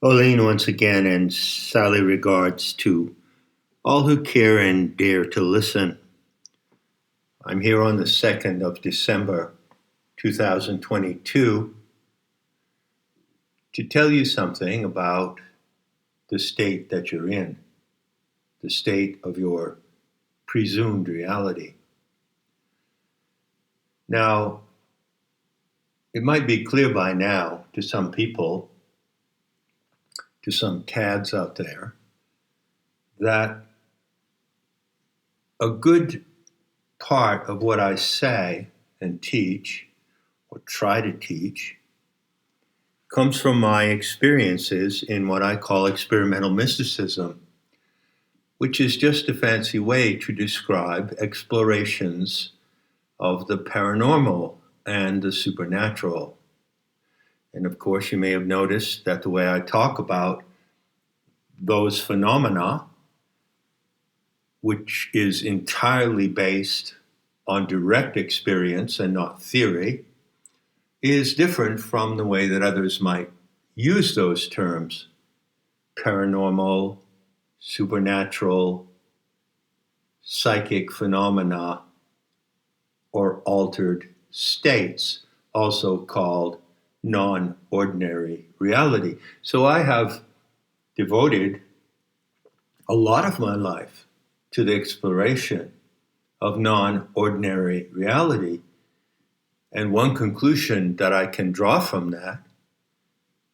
Oline once again, and Sally regards to all who care and dare to listen. I'm here on the 2nd of December 2022 to tell you something about the state that you're in, the state of your presumed reality. Now, it might be clear by now to some people, to some cads out there, that a good part of what I say and teach, or try to teach, comes from my experiences in what I call experimental mysticism, which is just a fancy way to describe explorations of the paranormal and the supernatural. And of course, you may have noticed that the way I talk about those phenomena, which is entirely based on direct experience and not theory, is different from the way that others might use those terms: paranormal, supernatural, psychic phenomena, or altered states, also called non-ordinary reality. So I have devoted a lot of my life to the exploration of non-ordinary reality. And one conclusion that I can draw from that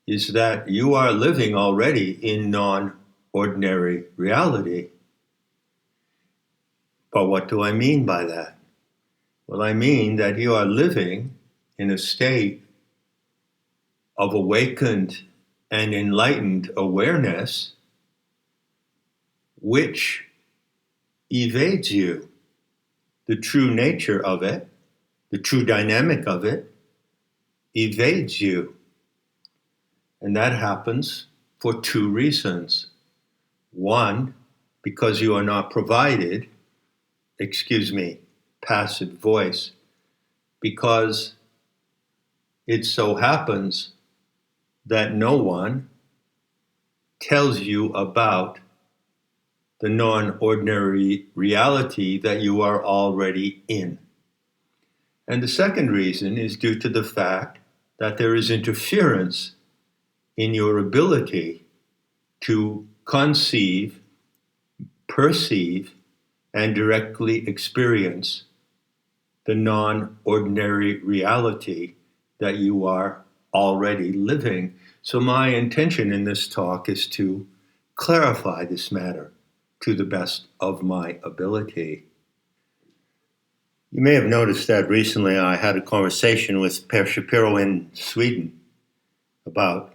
is that you are living already in non-ordinary reality. But what do I mean by that? Well, I mean that you are living in a state of awakened and enlightened awareness which evades you. The true nature of it, the true dynamic of it, evades you. And that happens for two reasons. One, because you are not provided, passive voice, because it so happens that no one tells you about the non-ordinary reality that you are already in. And the second reason is due to the fact that there is interference in your ability to conceive, perceive, and directly experience the non-ordinary reality that you are already living. So my intention in this talk is to clarify this matter to the best of my ability. You may have noticed that recently I had a conversation with Per Shapiro in Sweden about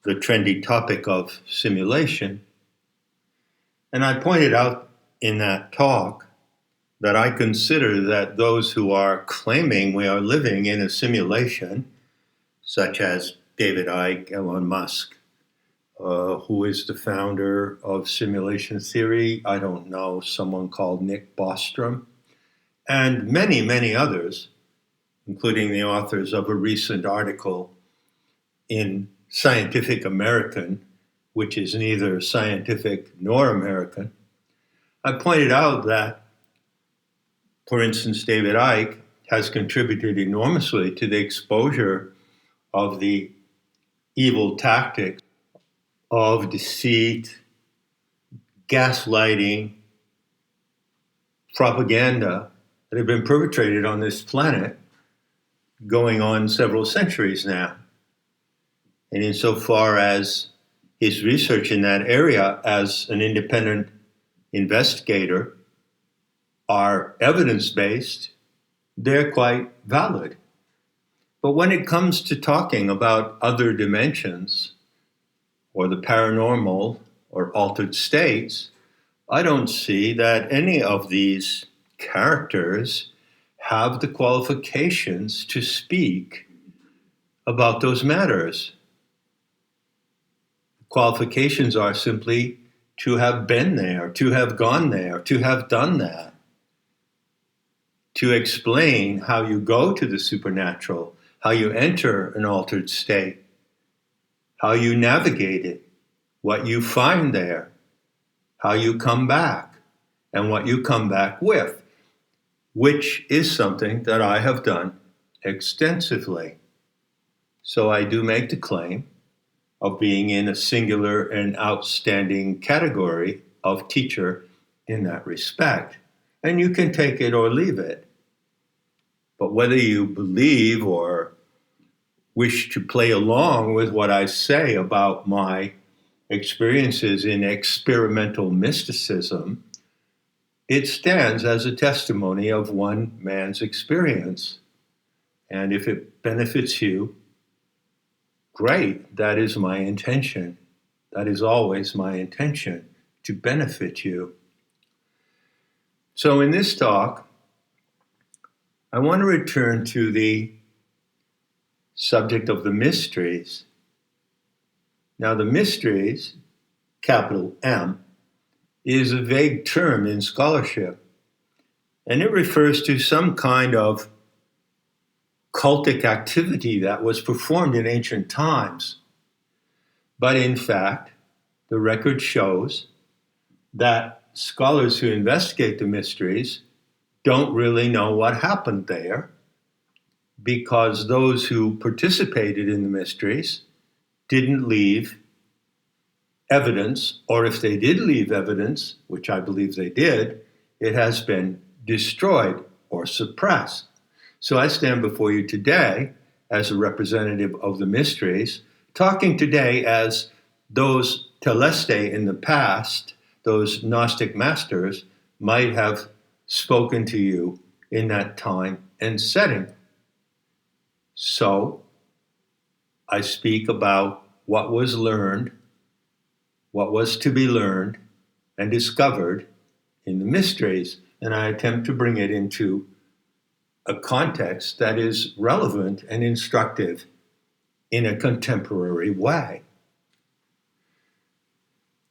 the trendy topic of simulation. And I pointed out in that talk that I consider that those who are claiming we are living in a simulation, such as David Icke, Elon Musk, who is the founder of simulation theory, I don't know, someone called Nick Bostrom, and many, many others, including the authors of a recent article in Scientific American, which is neither scientific nor American. I pointed out that, for instance, David Icke has contributed enormously to the exposure of the evil tactics of deceit, gaslighting, propaganda that have been perpetrated on this planet going on several centuries now. And insofar as his research in that area as an independent investigator are evidence-based, they're quite valid. But when it comes to talking about other dimensions, or the paranormal, or altered states, I don't see that any of these characters have the qualifications to speak about those matters. Qualifications are simply to have been there, to have gone there, to have done that, to explain how you go to the supernatural, how you enter an altered state, how you navigate it, what you find there, how you come back, and what you come back with, which is something that I have done extensively. So I do make the claim of being in a singular and outstanding category of teacher in that respect. And you can take it or leave it. But whether you believe or wish to play along with what I say about my experiences in experimental mysticism, it stands as a testimony of one man's experience. And if it benefits you, great, that is my intention. That is always my intention, to benefit you. So in this talk, I want to return to the subject of the mysteries. Now, the mysteries, capital M, is a vague term in scholarship, and it refers to some kind of cultic activity that was performed in ancient times. But in fact, the record shows that scholars who investigate the mysteries don't really know what happened there, because those who participated in the mysteries didn't leave evidence, or if they did leave evidence, which I believe they did, it has been destroyed or suppressed. So I stand before you today as a representative of the mysteries, talking today as those teleste in the past, those Gnostic masters, might have spoken to you in that time and setting. So I speak about what was learned, what was to be learned and discovered in the mysteries, and I attempt to bring it into a context that is relevant and instructive in a contemporary way.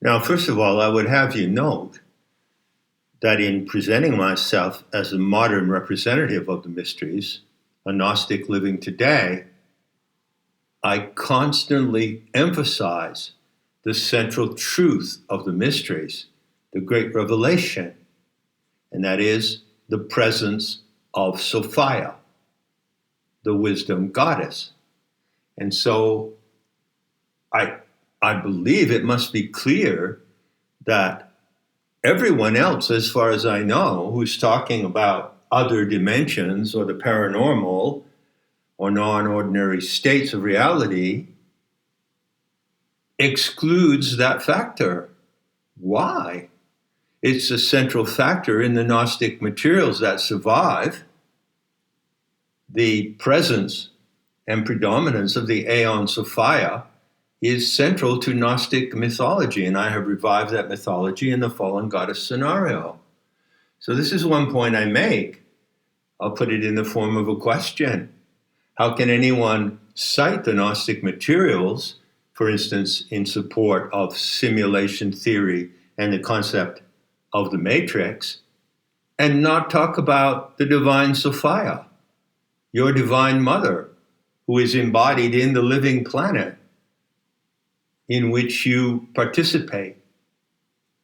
Now, first of all, I would have you note that in presenting myself as a modern representative of the mysteries, a Gnostic living today, I constantly emphasize the central truth of the mysteries, the great revelation, and that is the presence of Sophia, the wisdom goddess. And so I believe it must be clear that everyone else, as far as I know, who's talking about other dimensions or the paranormal or non-ordinary states of reality, excludes that factor. Why? It's a central factor in the Gnostic materials that survive. The presence and predominance of the Aeon Sophia is central to Gnostic mythology, and I have revived that mythology in the fallen goddess scenario. So this is one point I make. I'll put it in the form of a question. How can anyone cite the Gnostic materials, for instance, in support of simulation theory and the concept of the matrix, and not talk about the divine Sophia, your divine mother, who is embodied in the living planet in which you participate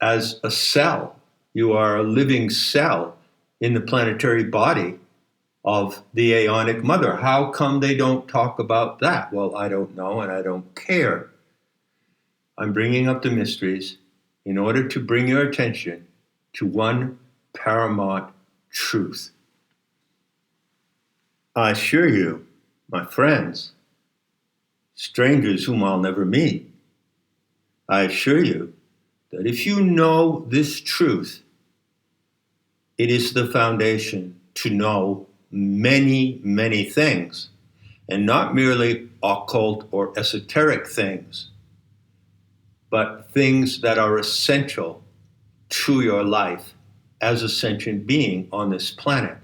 as a cell? You are a living cell in the planetary body of the Aeonic Mother. How come they don't talk about that? Well, I don't know, and I don't care. I'm bringing up the mysteries in order to bring your attention to one paramount truth. I assure you, my friends, strangers whom I'll never meet, I assure you that if you know this truth, it is the foundation to know many, many things, and not merely occult or esoteric things, but things that are essential to your life as a sentient being on this planet,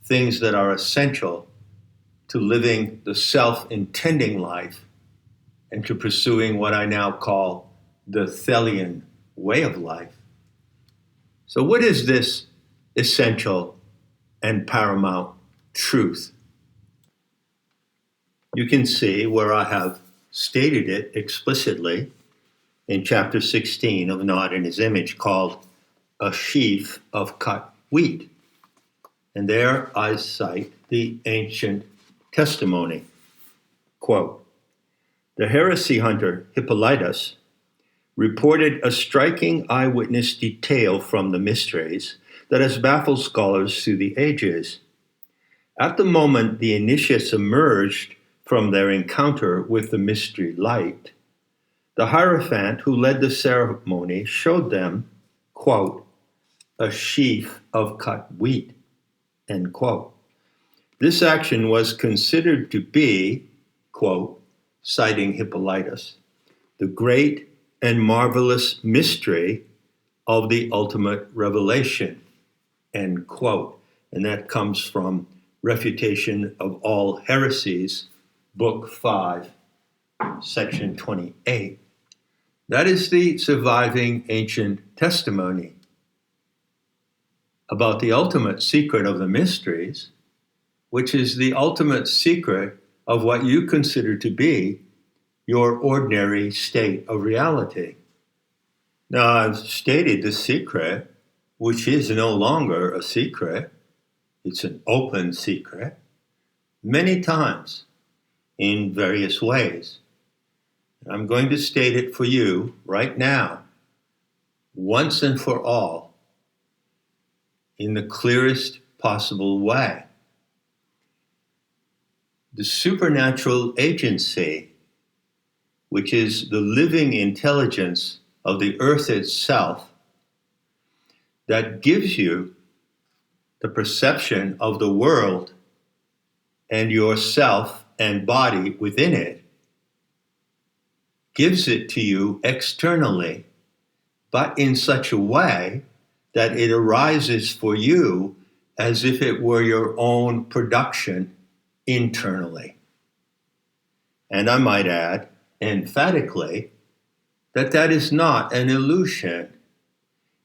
things that are essential to living the self-intending life and to pursuing what I now call the Thelian way of life. So what is this essential and paramount truth? You can see where I have stated it explicitly in chapter 16 of Not in His Image, called A Sheaf of Cut Wheat. And there I cite the ancient testimony. Quote, "The heresy hunter Hippolytus reported a striking eyewitness detail from the mysteries that has baffled scholars through the ages. At the moment the initiates emerged from their encounter with the mystery light, the Hierophant who led the ceremony showed them, quote, a sheaf of cut wheat, end quote. This action was considered to be, quote, citing Hippolytus, the great and marvelous mystery of the ultimate revelation, end quote. And that comes from Refutation of All Heresies, Book 5, Section 28. That is the surviving ancient testimony about the ultimate secret of the mysteries, which is the ultimate secret of what you consider to be your ordinary state of reality. Now, I've stated the secret, which is no longer a secret. It's an open secret, many times in various ways. I'm going to state it for you right now, once and for all, in the clearest possible way. The supernatural agency, which is the living intelligence of the earth itself, that gives you the perception of the world and yourself and body within it, gives it to you externally, but in such a way that it arises for you as if it were your own production internally. And I might add, emphatically, that that is not an illusion.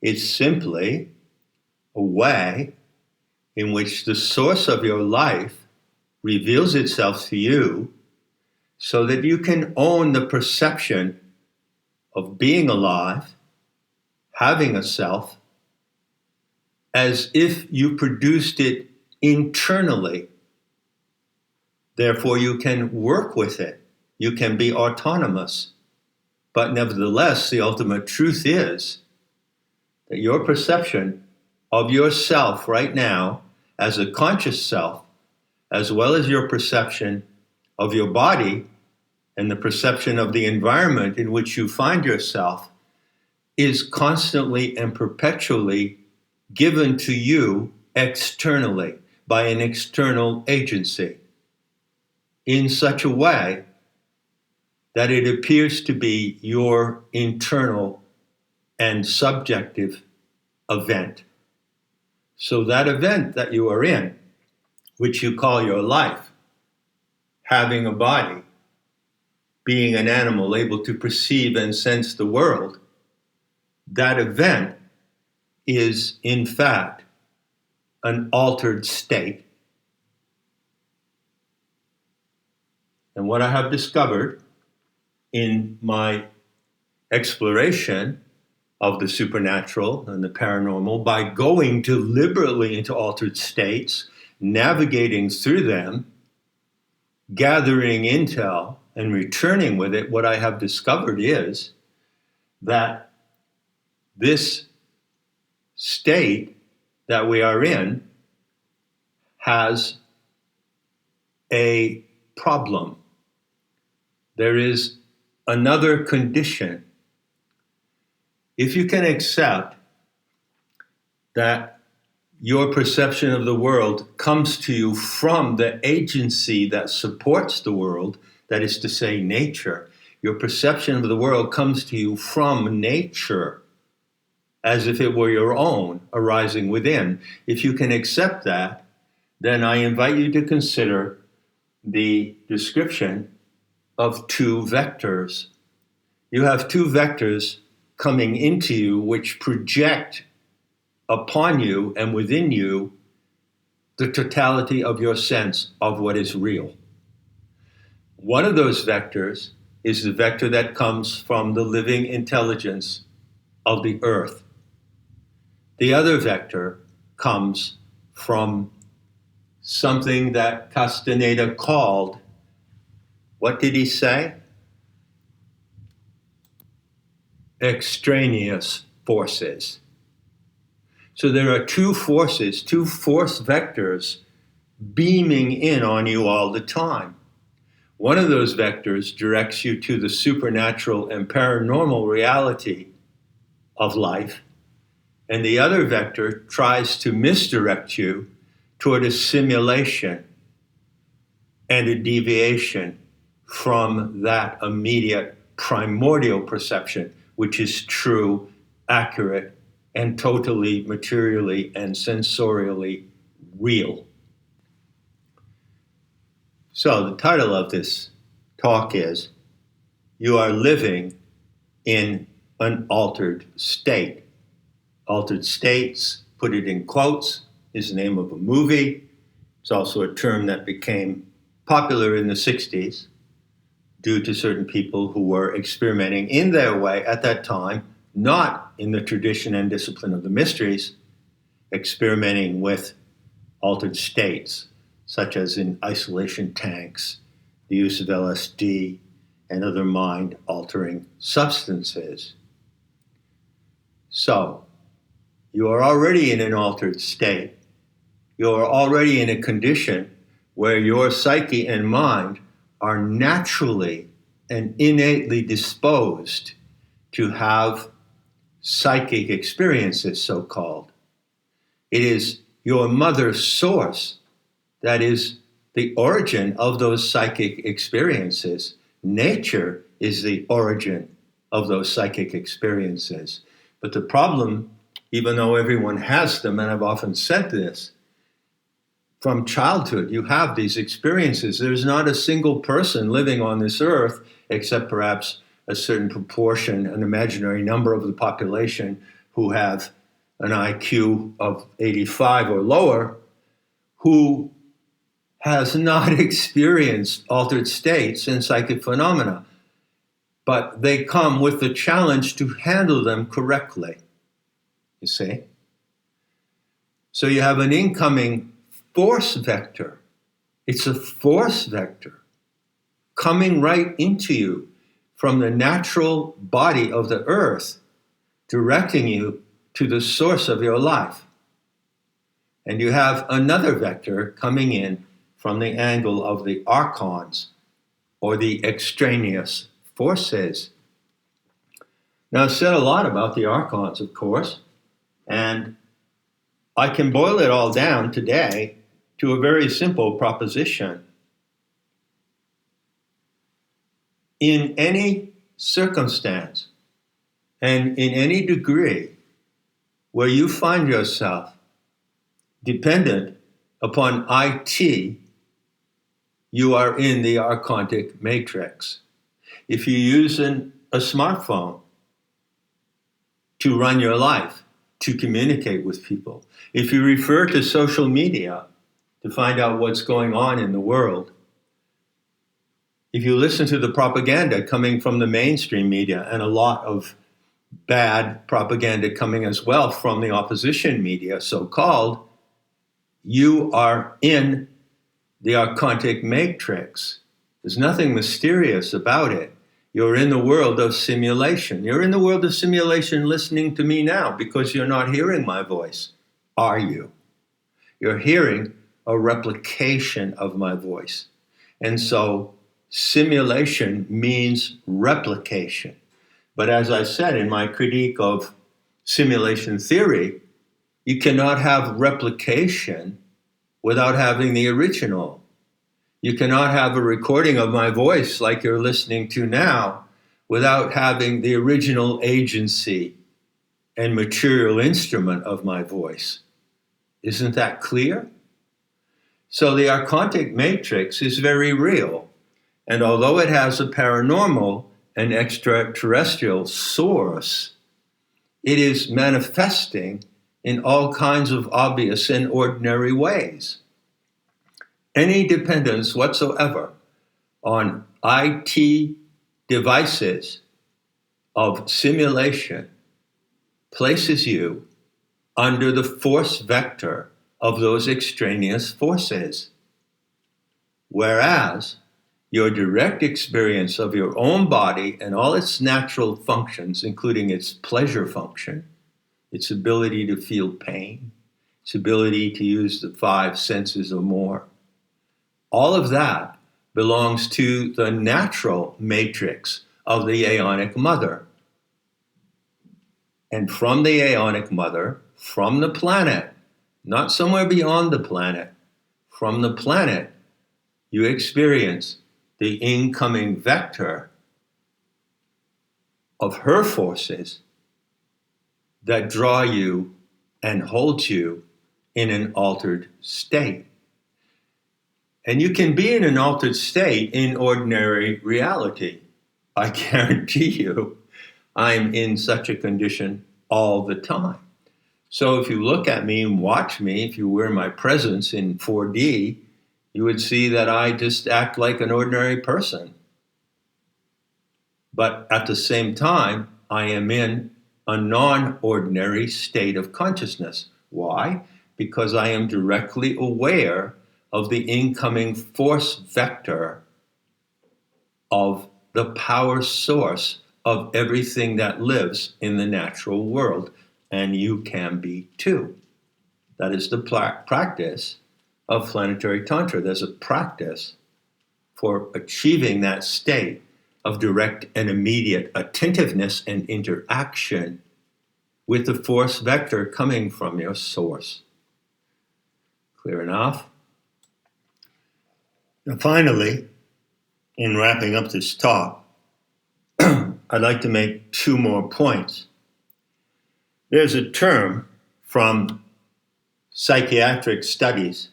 It's simply a way in which the source of your life reveals itself to you so that you can own the perception of being alive, having a self, as if you produced it internally. Therefore, you can work with it. You can be autonomous. But nevertheless, the ultimate truth is that your perception of yourself right now as a conscious self, as well as your perception of your body and the perception of the environment in which you find yourself, is constantly and perpetually given to you externally by an external agency in such a way that it appears to be your internal and subjective event. So that event that you are in, which you call your life, having a body, being an animal able to perceive and sense the world, that event is in fact an altered state. And what I have discovered in my exploration of the supernatural and the paranormal, by going deliberately into altered states, navigating through them, gathering intel and returning with it, what I have discovered is that this state that we are in has a problem. There is another condition. If you can accept that your perception of the world comes to you from the agency that supports the world, that is to say, nature, your perception of the world comes to you from nature, as if it were your own, arising within. If you can accept that, then I invite you to consider the description of two vectors. You have two vectors coming into you which project upon you and within you the totality of your sense of what is real. One of those vectors is the vector that comes from the living intelligence of the earth. The other vector comes from something that Castaneda called, what did he say? Extraneous forces. So there are two forces, two force vectors beaming in on you all the time. One of those vectors directs you to the supernatural and paranormal reality of life, and the other vector tries to misdirect you toward a simulation and a deviation from that immediate primordial perception, which is true, accurate, and totally materially and sensorially real. So the title of this talk is, You Are Living in an Altered State. Altered states, put it in quotes, is the name of a movie. It's also a term that became popular in the 60s due to certain people who were experimenting in their way at that time, not in the tradition and discipline of the mysteries, experimenting with altered states, such as in isolation tanks, the use of LSD, and other mind-altering substances. So, you are already in an altered state. You are already in a condition where your psyche and mind are naturally and innately disposed to have psychic experiences, so-called. It is your mother source that is the origin of those psychic experiences. Nature is the origin of those psychic experiences. But the problem, even though everyone has them, and I've often said this, from childhood, you have these experiences. There's not a single person living on this earth, except perhaps a certain proportion, an imaginary number of the population, who have an IQ of 85 or lower, who has not experienced altered states and psychic phenomena. But they come with the challenge to handle them correctly, you see? So you have an incoming force vector. It's a force vector coming right into you from the natural body of the earth, directing you to the source of your life. And you have another vector coming in from the angle of the archons, or the extraneous forces. Now, I've said a lot about the archons, of course, and I can boil it all down today to a very simple proposition. In any circumstance and in any degree where you find yourself dependent upon IT, you are in the archontic matrix. If you use a smartphone to run your life, to communicate with people, if you refer to social media to find out what's going on in the world, if you listen to the propaganda coming from the mainstream media, and a lot of bad propaganda coming as well from the opposition media, so-called, you are in the archontic matrix. There's nothing mysterious about it. You're in the world of simulation. You're in the world of simulation listening to me now because you're not hearing my voice, are you? You're hearing a replication of my voice. And so simulation means replication. But as I said in my critique of simulation theory, you cannot have replication without having the original. You cannot have a recording of my voice like you're listening to now without having the original agency and material instrument of my voice. Isn't that clear? So the archontic matrix is very real. And although it has a paranormal and extraterrestrial source, it is manifesting in all kinds of obvious and ordinary ways. Any dependence whatsoever on IT devices of simulation places you under the force vector of those extraneous forces. Whereas your direct experience of your own body and all its natural functions, including its pleasure function, its ability to feel pain, its ability to use the 5 senses or more, all of that belongs to the natural matrix of the aeonic mother. And from the aeonic mother, from the planet, not somewhere beyond the planet, from the planet, you experience the incoming vector of her forces that draw you and hold you in an altered state. And you can be in an altered state in ordinary reality. I guarantee you, I'm in such a condition all the time. So if you look at me and watch me, if you were my presence in 4D, you would see that I just act like an ordinary person. But at the same time, I am in a non-ordinary state of consciousness. Why? Because I am directly aware of the incoming force vector of the power source of everything that lives in the natural world. And you can be too. That is the practice of planetary tantra. There's a practice for achieving that state of direct and immediate attentiveness and interaction with the force vector coming from your source. Clear enough? And finally, in wrapping up this talk, I'd like to make 2 more points. There's a term from psychiatric studies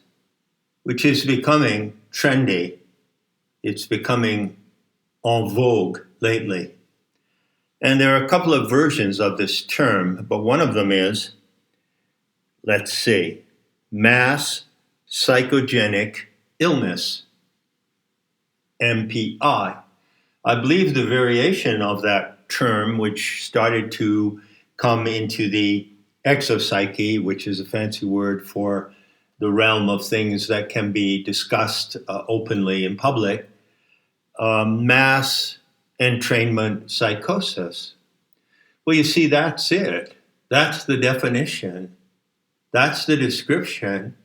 which is becoming trendy. It's becoming en vogue lately. And there are a couple of versions of this term, but one of them is, let's see, mass psychogenic illness, MPI. I believe the variation of that term, which started to come into the exopsyche, which is a fancy word for the realm of things that can be discussed openly in public, mass entrainment psychosis. Well, you see, that's it. That's the definition. That's the description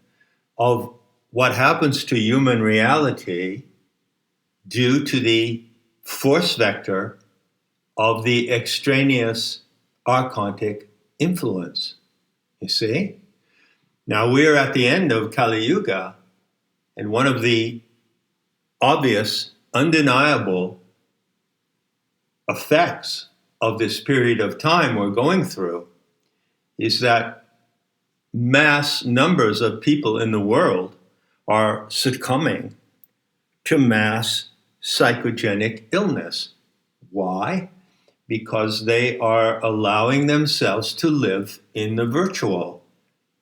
of what happens to human reality due to the force vector of the extraneous archontic influence. You see? Now we're at the end of Kali Yuga, and one of the obvious, undeniable effects of this period of time we're going through is that mass numbers of people in the world are succumbing to mass psychogenic illness. Why? Because they are allowing themselves to live in the virtual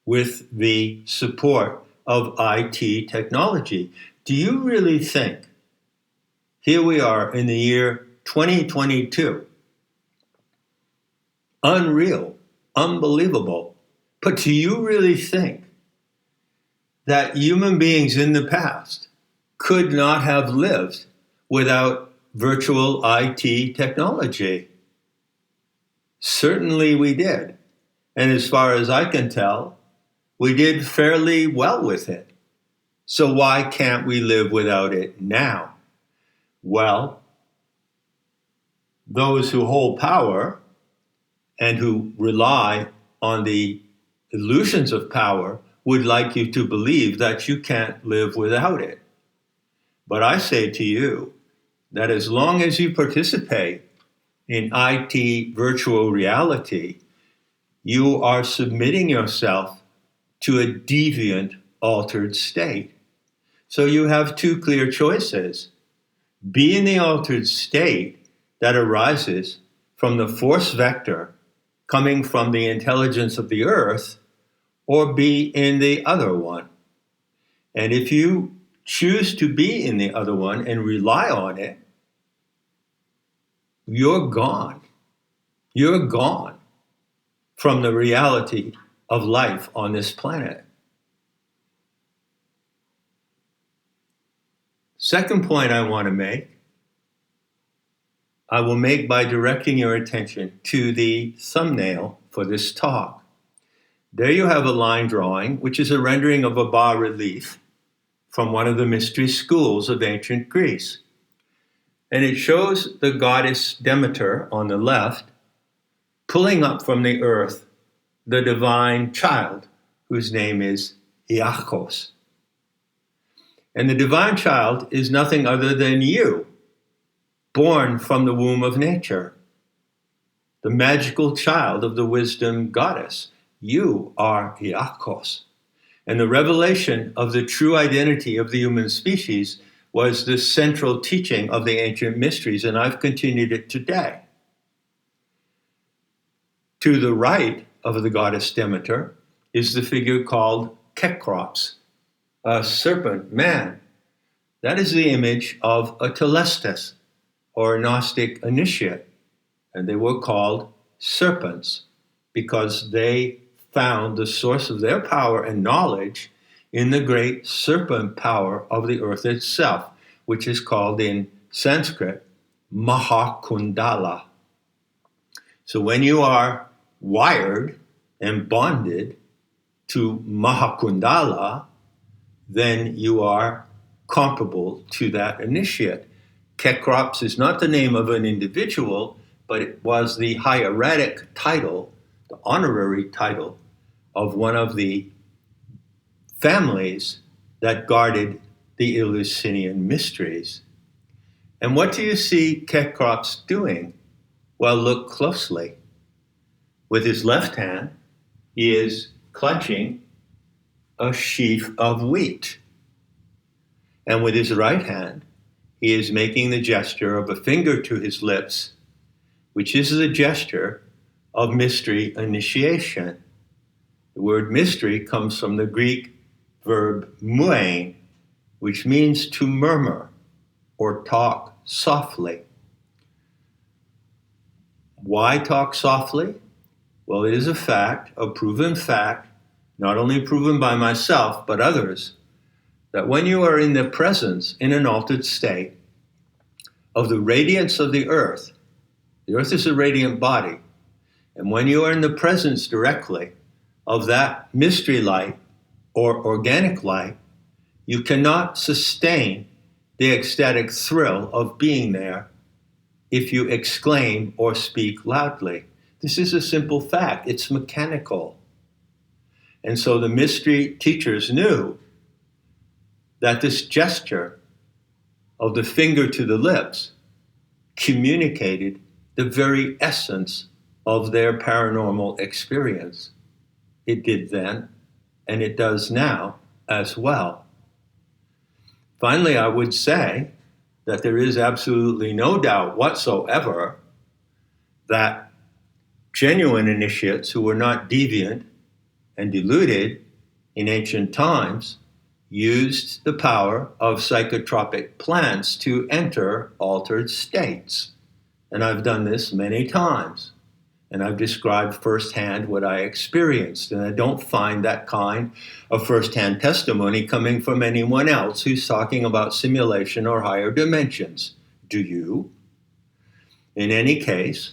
with the support of IT technology. Do you really think, here we are in the year 2022, unreal, unbelievable, but do you really think that human beings in the past could not have lived without virtual IT technology? Certainly we did. And as far as I can tell, we did fairly well with it. So why can't we live without it now? Well, those who hold power and who rely on the illusions of power would like you to believe that you can't live without it. But I say to you that as long as you participate in IT virtual reality, you are submitting yourself to a deviant, altered state. So you have 2 clear choices. Be in the altered state that arises from the force vector coming from the intelligence of the earth, or be in the other one. And if you choose to be in the other one and rely on it, you're gone. You're gone from the reality of life on this planet. Second point I want to make, I will make by directing your attention to the thumbnail for this talk. There you have a line drawing, which is a rendering of a bas-relief from one of the mystery schools of ancient Greece. And it shows the goddess Demeter on the left, pulling up from the earth the divine child, whose name is Iacchos. And the divine child is nothing other than you, born from the womb of nature, the magical child of the wisdom goddess. You are Iacchos. And the revelation of the true identity of the human species was the central teaching of the ancient mysteries, and I've continued it today. To the right of the goddess Demeter is the figure called Kekrops, a serpent man. That is the image of a Telestes, or a Gnostic initiate, and they were called serpents because they found the source of their power and knowledge in the great serpent power of the earth itself, which is called in Sanskrit Mahakundala. So when you are wired and bonded to Mahakundala, then you are comparable to that initiate. Kekrops is not the name of an individual, but it was the hieratic title, the honorary title of one of the families that guarded the Eleusinian mysteries. And what do you see Kekrops doing? Well, look closely. With his left hand, he is clutching a sheaf of wheat. And with his right hand, he is making the gesture of a finger to his lips, which is the gesture of mystery initiation. The word mystery comes from the Greek verb muein, which means to murmur or talk softly. Why talk softly? Well, it is a fact, a proven fact, not only proven by myself, but others, that when you are in the presence, in an altered state, of the radiance of the earth is a radiant body, and when you are in the presence directly of that mystery light or organic light, you cannot sustain the ecstatic thrill of being there if you exclaim or speak loudly. This is a simple fact. It's mechanical. And so the mystery teachers knew that this gesture of the finger to the lips communicated the very essence of their paranormal experience. It did then, and it does now as well. Finally, I would say that there is absolutely no doubt whatsoever that genuine initiates who were not deviant and deluded in ancient times used the power of psychotropic plants to enter altered states. And I've done this many times. And I've described firsthand what I experienced. And I don't find that kind of firsthand testimony coming from anyone else who's talking about simulation or higher dimensions. Do you? In any case,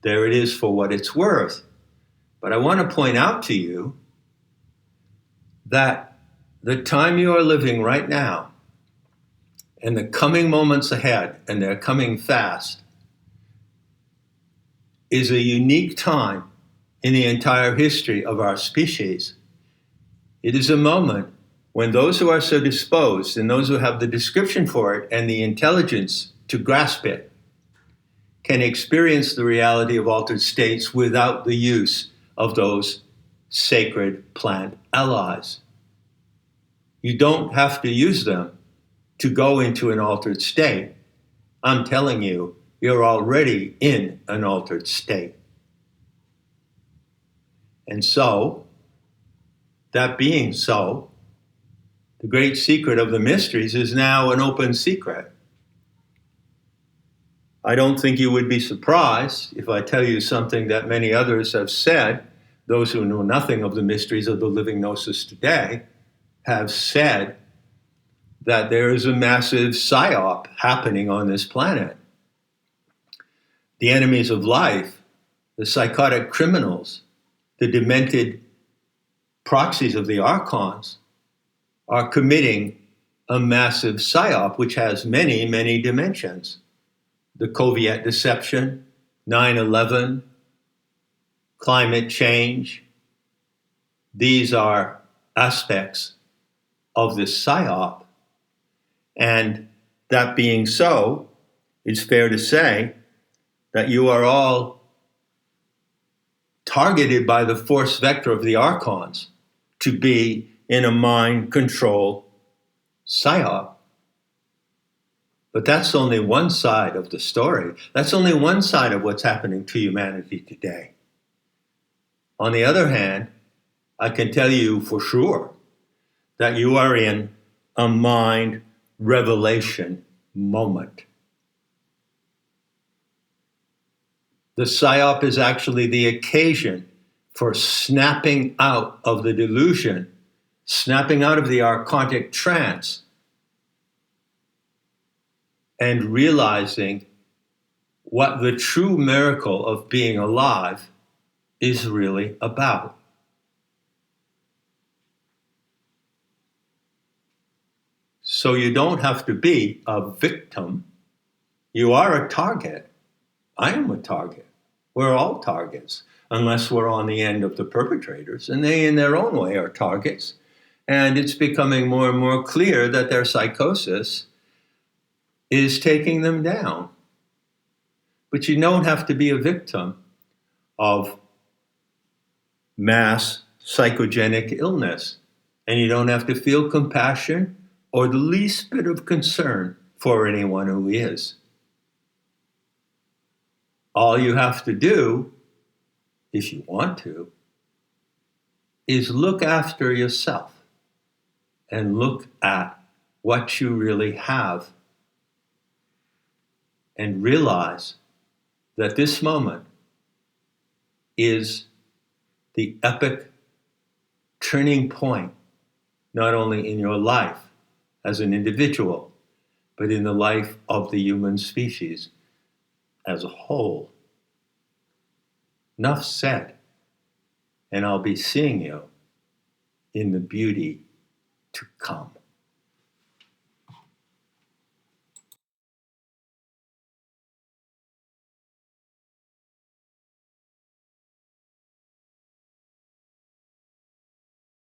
there it is for what it's worth. But I want to point out to you that the time you are living right now and the coming moments ahead, and they're coming fast, is a unique time in the entire history of our species. It is a moment when those who are so disposed and those who have the description for it and the intelligence to grasp it can experience the reality of altered states without the use of those sacred plant allies. You don't have to use them to go into an altered state. I'm telling you, you're already in an altered state. And so, that being so, the great secret of the mysteries is now an open secret. I don't think you would be surprised if I tell you something that many others have said. Those who know nothing of the mysteries of the living gnosis today have said that there is a massive psyop happening on this planet. The enemies of life, the psychotic criminals, the demented proxies of the archons are committing a massive psyop which has many, many dimensions. The Soviet deception, 9/11, climate change. These are aspects of this psyop. And that being so, it's fair to say that you are all targeted by the force vector of the archons to be in a mind control psyop. But that's only one side of the story. That's only one side of what's happening to humanity today. On the other hand, I can tell you for sure that you are in a mind revelation moment. The psyop is actually the occasion for snapping out of the delusion, snapping out of the archontic trance, and realizing what the true miracle of being alive is really about. So you don't have to be a victim. You are a target. I am a target. We're all targets, unless we're on the end of the perpetrators, and they in their own way are targets. And it's becoming more and more clear that their psychosis is taking them down. But you don't have to be a victim of mass psychogenic illness. And you don't have to feel compassion or the least bit of concern for anyone who is. All you have to do, if you want to, is look after yourself and look at what you really have and realize that this moment is the epic turning point, not only in your life as an individual, but in the life of the human species as a whole. Enough said, and I'll be seeing you in the beauty to come.